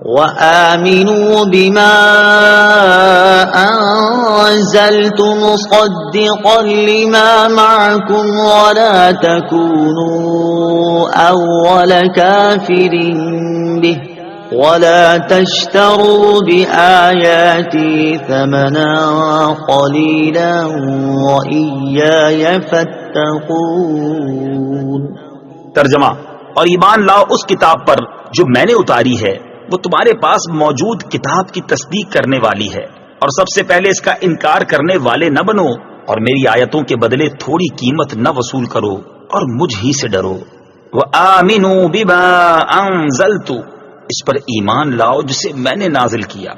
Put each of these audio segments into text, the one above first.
وآمنوا بما أنزلت مصدقا لما معكم ولا تكونوا أول كافر به ولا تشتروا بآياتي ثمنا قليلا وإياي فاتقون۔ ترجمہ: اور ایمان لاؤ اس کتاب پر جو میں نے اتاری ہے، وہ تمہارے پاس موجود کتاب کی تصدیق کرنے والی ہے، اور سب سے پہلے اس کا انکار کرنے والے نہ بنو، اور میری آیتوں کے بدلے تھوڑی قیمت نہ وصول کرو، اور مجھ ہی سے ڈرو۔ وآمنوا بما انزلت، اس پر ایمان لاؤ جسے میں نے نازل کیا۔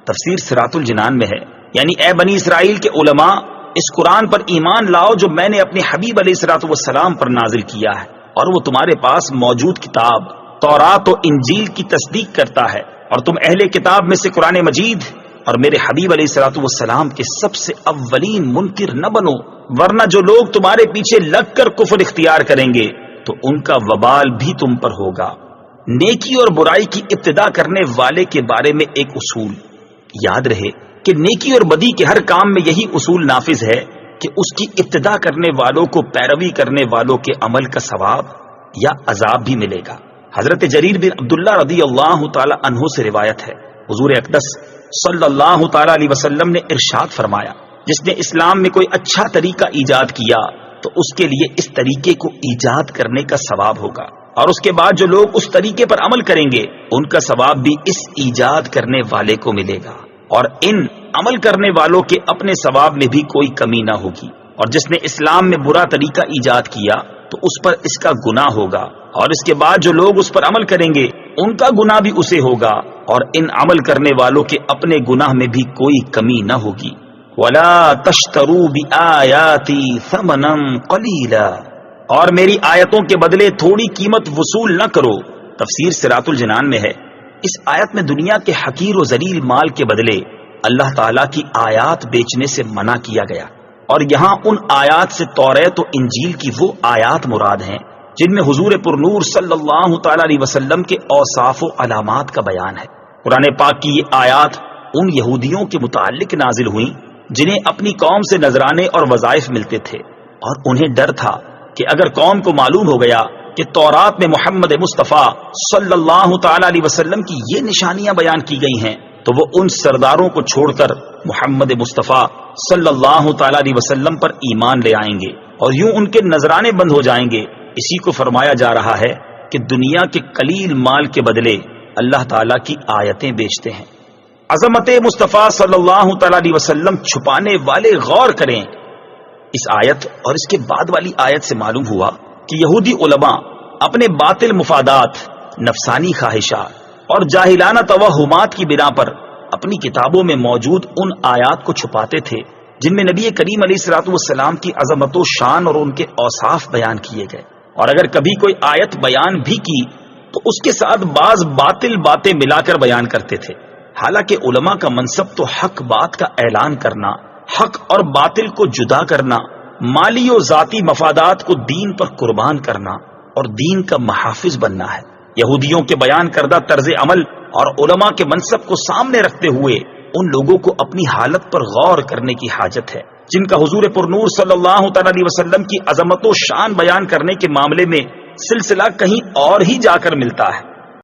تفسیر صراط الجنان میں ہے، یعنی اے بنی اسرائیل کے علماء، اس قرآن پر ایمان لاؤ جو میں نے اپنے حبیب علیہ الصلوۃ والسلام پر نازل کیا ہے، اور وہ تمہارے پاس موجود کتاب تورات و انجیل کی تصدیق کرتا ہے، اور تم اہل کتاب میں سے قرآن مجید اور میرے حبیب علیہ الصلوۃ والسلام کے سب سے اولین منکر نہ بنو، ورنہ جو لوگ تمہارے پیچھے لگ کر کفر اختیار کریں گے تو ان کا وبال بھی تم پر ہوگا۔ نیکی اور برائی کی ابتدا کرنے والے کے بارے میں ایک اصول یاد رہے کہ نیکی اور بدی کے ہر کام میں یہی اصول نافذ ہے کہ اس کی ابتدا کرنے والوں کو پیروی کرنے والوں کے عمل کا ثواب یا عذاب بھی ملے گا۔ حضرت جریر بن عبداللہ رضی اللہ تعالی عنہ سے روایت ہے، حضور اقدس صلی اللہ تعالی علیہ وسلم نے ارشاد فرمایا، جس نے اسلام میں کوئی اچھا طریقہ ایجاد کیا تو اس کے لیے اس طریقے کو ایجاد کرنے کا ثواب ہوگا، اور اس کے بعد جو لوگ اس طریقے پر عمل کریں گے ان کا ثواب بھی اس ایجاد کرنے والے کو ملے گا، اور ان عمل کرنے والوں کے اپنے ثواب میں بھی کوئی کمی نہ ہوگی۔ اور جس نے اسلام میں برا طریقہ ایجاد کیا تو اس پر اس کا گناہ ہوگا، اور اس کے بعد جو لوگ اس پر عمل کریں گے ان کا گناہ بھی اسے ہوگا، اور ان عمل کرنے والوں کے اپنے گناہ میں بھی کوئی کمی نہ ہوگی۔ وَلَا تَشْتَرُوا بِآيَاتِي ثَمَنًا قَلِيلًا، اور میری آیتوں کے بدلے تھوڑی قیمت وصول نہ کرو۔ تفسیر صراط الجنان میں ہے، اس آیت میں دنیا کے حقیر و ذلیل مال کے بدلے اللہ تعالیٰ کی آیات بیچنے سے منع کیا گیا، اور یہاں ان آیات سے توریت و انجیل کی وہ آیات مراد ہیں جن میں حضور پرنور صلی اللہ تعالی علیہ وسلم کے اوصاف و علامات کا بیان ہے۔ قرآن پاک کی یہ آیات ان یہودیوں کے متعلق نازل ہوئیں جنہیں اپنی قوم سے نذرانے اور وظائف ملتے تھے، اور انہیں ڈر تھا کہ اگر قوم کو معلوم ہو گیا کہ تورات میں محمد مصطفیٰ صلی اللہ تعالی علیہ وسلم کی یہ نشانیاں بیان کی گئی ہیں تو وہ ان سرداروں کو چھوڑ کر محمد مصطفیٰ صلی اللہ تعالی علیہ وسلم پر ایمان لے آئیں گے، اور یوں ان کے نذرانے بند ہو جائیں گے۔ اسی کو فرمایا جا رہا ہے کہ دنیا کے قلیل مال کے بدلے اللہ تعالیٰ کی آیتیں بیچتے ہیں۔ عظمت مصطفیٰ صلی اللہ تعالی علیہ وسلم چھپانے والے غور کریں، اس آیت اور اس کے بعد والی آیت سے معلوم ہوا کہ یہودی علماء اپنے باطل مفادات، نفسانی خواہشات اور جاہلانہ توہمات کی بنا پر اپنی کتابوں میں موجود ان آیات کو چھپاتے تھے جن میں نبی کریم علیہ الصلوۃ والسلام کی عظمت و شان اور ان کے اوصاف بیان کیے گئے، اور اگر کبھی کوئی آیت بیان بھی کی تو اس کے ساتھ بعض باطل باتیں ملا کر بیان کرتے تھے۔ حالانکہ علماء کا منصب تو حق بات کا اعلان کرنا، حق اور باطل کو جدا کرنا، مالی و ذاتی مفادات کو دین پر قربان کرنا اور دین کا محافظ بننا ہے۔ یہودیوں کے بیان کردہ طرز عمل اور علماء کے منصب کو سامنے رکھتے ہوئے ان لوگوں کو اپنی حالت پر غور کرنے کی حاجت ہے جن کا حضور پرنور صلی اللہ تعالی علیہ وسلم کی عظمت و شان بیان کرنے کے معاملے میں سلسلہ کہیں اور ہی جا کر ملتا ہے۔